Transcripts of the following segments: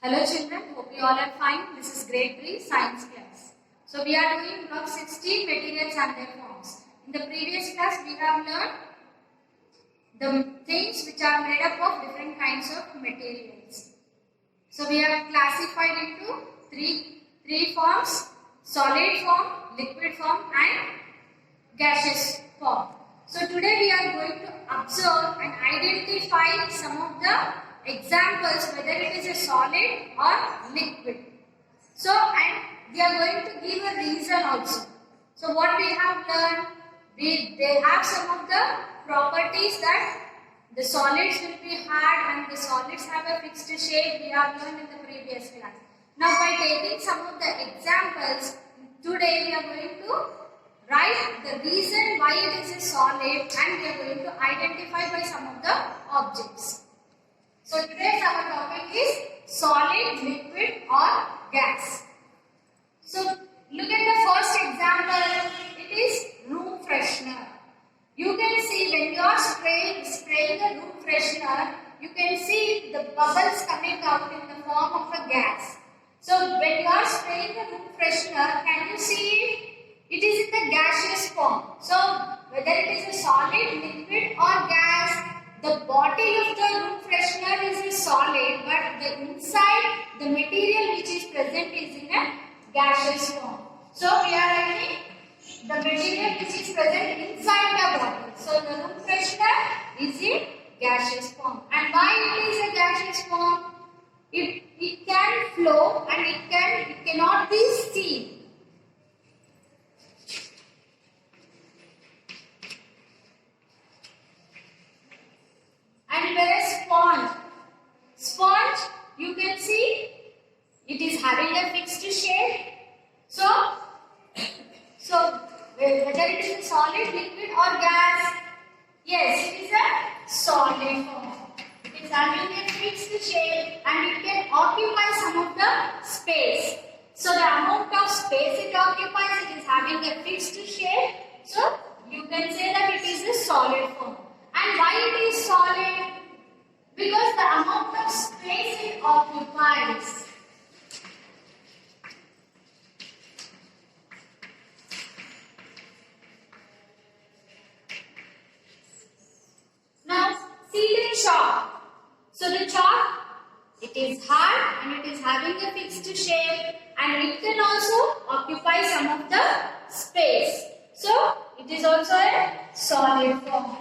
Hello children, hope you all are fine. This is grade 3 science class. So we are doing block 16 materials and their forms. In the previous class we have learned the things which are made up of different kinds of materials. So we have classified into three forms: solid form, liquid form and gaseous form. So today we are going to observe and identify some of the examples whether it is a solid or liquid. So and we are going to give a reason also. So what we have learned, they have some of the properties that the solids will be hard and the solids have a fixed shape. We have learned in the previous class. Now by taking some of the examples, today we are going to write the reason why it is a solid and we are going to identify by some of the objects. So today's our topic is solid, liquid or gas. So look at the first example. It is room freshener. You can see when you are spraying the room freshener, you can see the bubbles coming out in the form of a gas. So when you are spraying the room freshener, can you see it? It is in the gaseous form. So whether it is a solid, liquid or gas, the bottle of the room freshener is a solid, but the inside, the material which is present is in a gaseous form. So we are writing the material which is present inside the bottle. So the room freshener is in gaseous form. And why it is a gaseous form? It can flow and it cannot be seen. And whereas sponge, you can see it is having a fixed shape. So whether it is a solid, liquid or gas, yes, it is a solid form. It is having a fixed shape and it can occupy some of the space. So the amount of space it occupies, it is having a fixed shape. So you can say that it is a solid form. And why it is solid? Because the amount of space it occupies. Now, see the chalk. So the chalk, it is hard and it is having a fixed shape and it can also occupy some of the space. So it is also a solid form.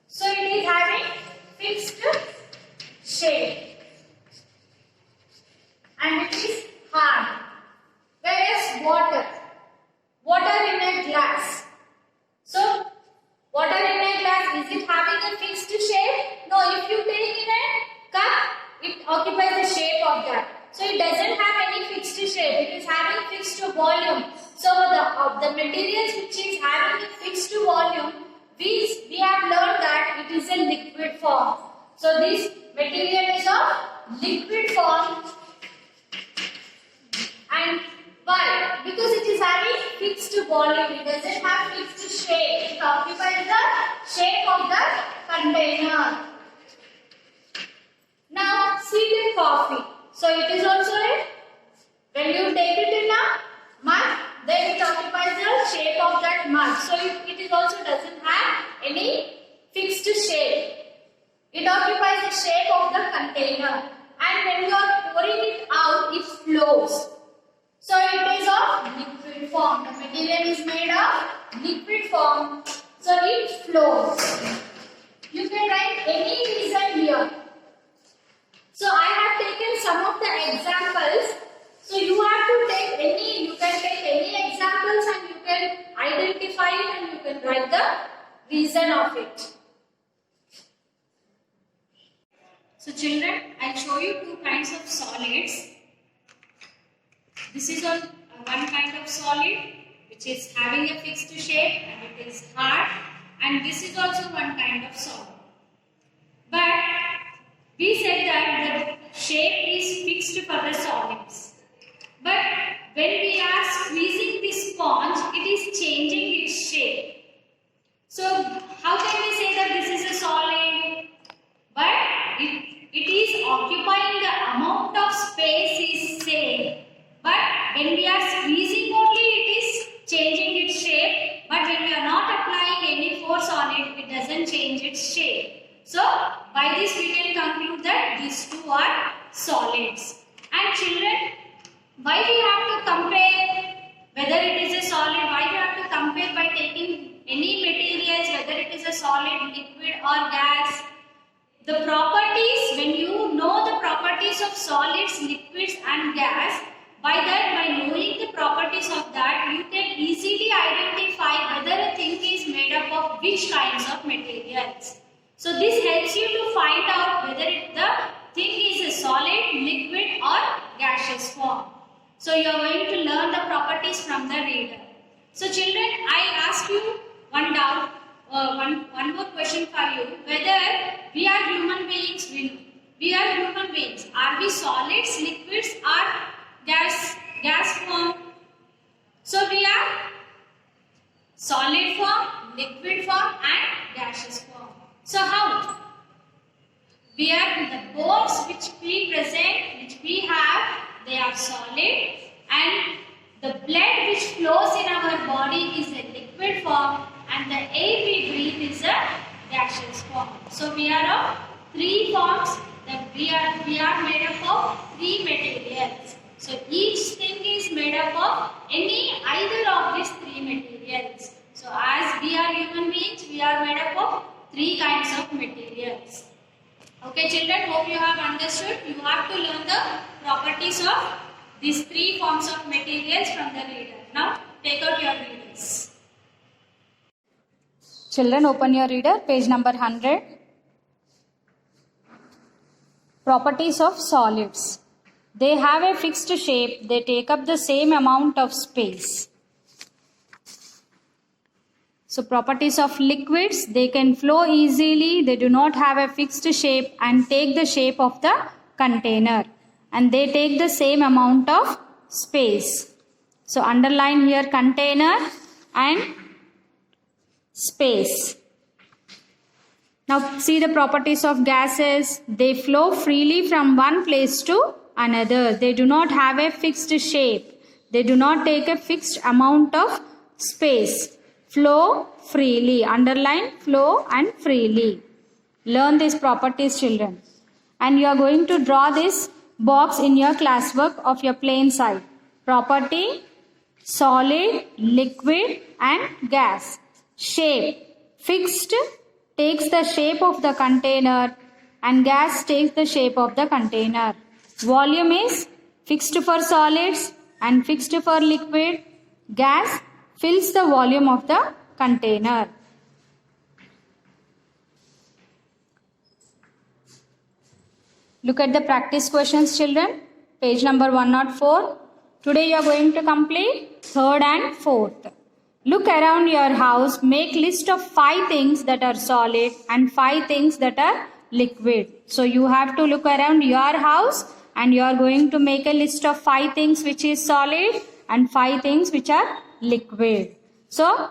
So it is having fixed shape and it is hard. Whereas water in a glass. So water in a glass, is it having a fixed shape? No, if you take in a cup, it occupies the shape of that. So it doesn't have any fixed shape. It is having fixed volume. So the materials which is having a fixed volume, we have learned that it is a liquid form. So this material is of liquid form. And why? Because it is having fixed volume. It doesn't have fixed shape. It occupies the shape of the container. Now see the coffee. So it is also when you take it in a mug, then it occupies the shape of that mug. So it is also doesn't have any fixed shape. It occupies the shape of the container. And when you are pouring it out, it flows. So it is of liquid form. The material is made of liquid form. So it flows. You can write any reason here. So I have taken some of the examples. So you have to take any, you can take any examples and you can identify it and you can write the reason of it. So children, I'll show you two kinds of solids. This is one kind of solid which is having a fixed shape and it is hard, and this is also one kind of solid. But we said that the shape is fixed for the solids. But when we are squeezing this sponge, it is changing its shape. So how can we say that this is a solid? But it is occupying the amount of space is same. But when we are squeezing only, it is changing its shape. But when we are not applying any force on it, it doesn't change its shape. So by this we can conclude that these two are solids. And children, why we have to compare whether it is a solid? Why we have to compare by taking any materials, whether it is a solid, liquid or gas? The properties, when you know the properties of solids, liquids and gas, by knowing the properties of that, you can easily identify whether a thing is made up of which kinds of materials. So this helps you to find out whether the thing is a solid, liquid or gaseous form. So you are going to learn the properties from the reader. So children, I ask you one doubt, one more question for you. Whether we are human beings, we are human beings. Are we solids, liquids or gas form? So we are solid form, liquid form and gaseous form. So how? We are the bones which we present, which we have, they are solid, and the blood which flows in our body is a liquid form, and the air we breathe is a gaseous form. So we are of three forms, that we are made up of three materials. So each thing is made up of either of these three materials. So as we are human beings, we are made up of three kinds of materials. Okay children, hope you have understood. You have to learn the properties of these three forms of materials from the reader. Now take out your readers. Children, open your reader, page number 100. Properties of solids. They have a fixed shape. They take up the same amount of space. So properties of liquids, they can flow easily. They do not have a fixed shape and take the shape of the container. And they take the same amount of space. So underline here container and space. Now see the properties of gases. They flow freely from one place to another. They do not have a fixed shape. They do not take a fixed amount of space. Flow freely. Underline flow and freely. Learn these properties children. And you are going to draw this box in your classwork of your plain side. Property, solid, liquid and gas. Shape. Fixed takes the shape of the container and gas takes the shape of the container. Volume is fixed for solids and fixed for liquid. Gas fills the volume of the container. Look at the practice questions children. Page number 104. Today you are going to complete third and fourth. Look around your house. Make list of 5 things that are solid and 5 things that are liquid. So you have to look around your house and you are going to make a list of 5 things which is solid and 5 things which are liquid. So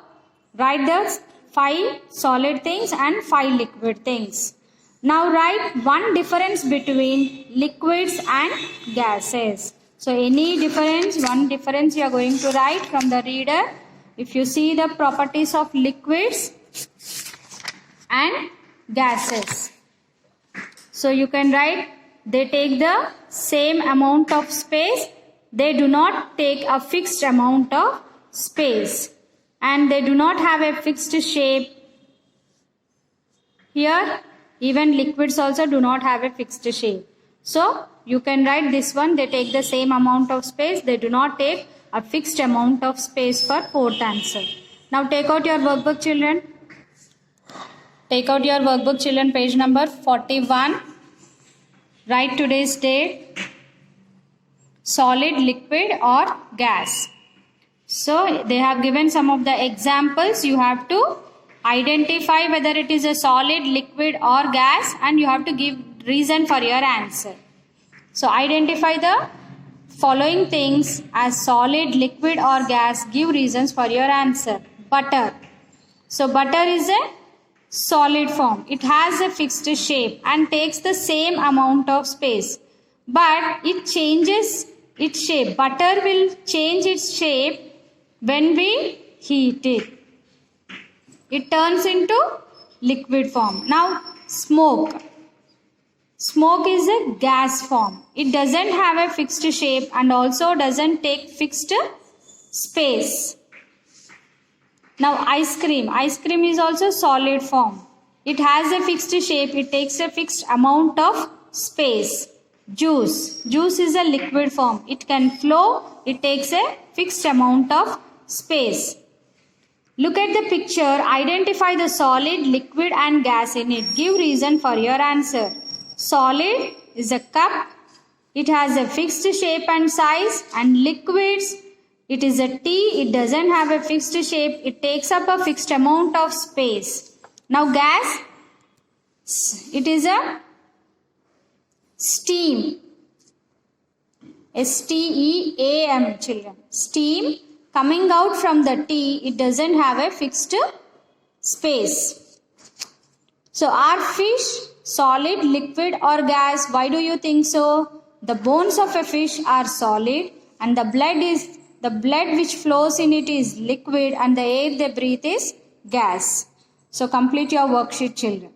write the 5 solid things and 5 liquid things. Now write one difference between liquids and gases. So any difference, one difference you are going to write from the reader. If you see the properties of liquids and gases. So you can write they take the same amount of space. They do not take a fixed amount of space. And they do not have a fixed shape. Here even liquids also do not have a fixed shape. So you can write this one. They take the same amount of space. They do not take a fixed amount of space for fourth answer. Now take out your workbook children. Take out your workbook children, page number 41. Write today's date. Solid, liquid or gas. So they have given some of the examples. You have to identify whether it is a solid, liquid or gas and you have to give reason for your answer. So identify the following things as solid, liquid or gas. Give reasons for your answer. Butter. So butter is a solid form. It has a fixed shape and takes the same amount of space. But it changes its shape. Butter will change its shape when we heat it. It turns into liquid form. Now, smoke. Smoke is a gas form. It doesn't have a fixed shape and also doesn't take fixed space. Now, ice cream. Ice cream is also solid form. It has a fixed shape. It takes a fixed amount of space. Juice. Juice is a liquid form. It can flow. It takes a fixed amount of space. Look at the picture. Identify the solid, liquid and gas in it. Give reason for your answer. Solid is a cup. It has a fixed shape and size. And liquids, it is a tea. It doesn't have a fixed shape. It takes up a fixed amount of space. Now gas, it is a steam. S-T-E-A-M, children. Steam coming out from the tea. It doesn't have a fixed space. So are fish solid, liquid or gas? Why do you think so? The bones of a fish are solid and the blood which flows in it is liquid and the air they breathe is gas. So complete your worksheet, children.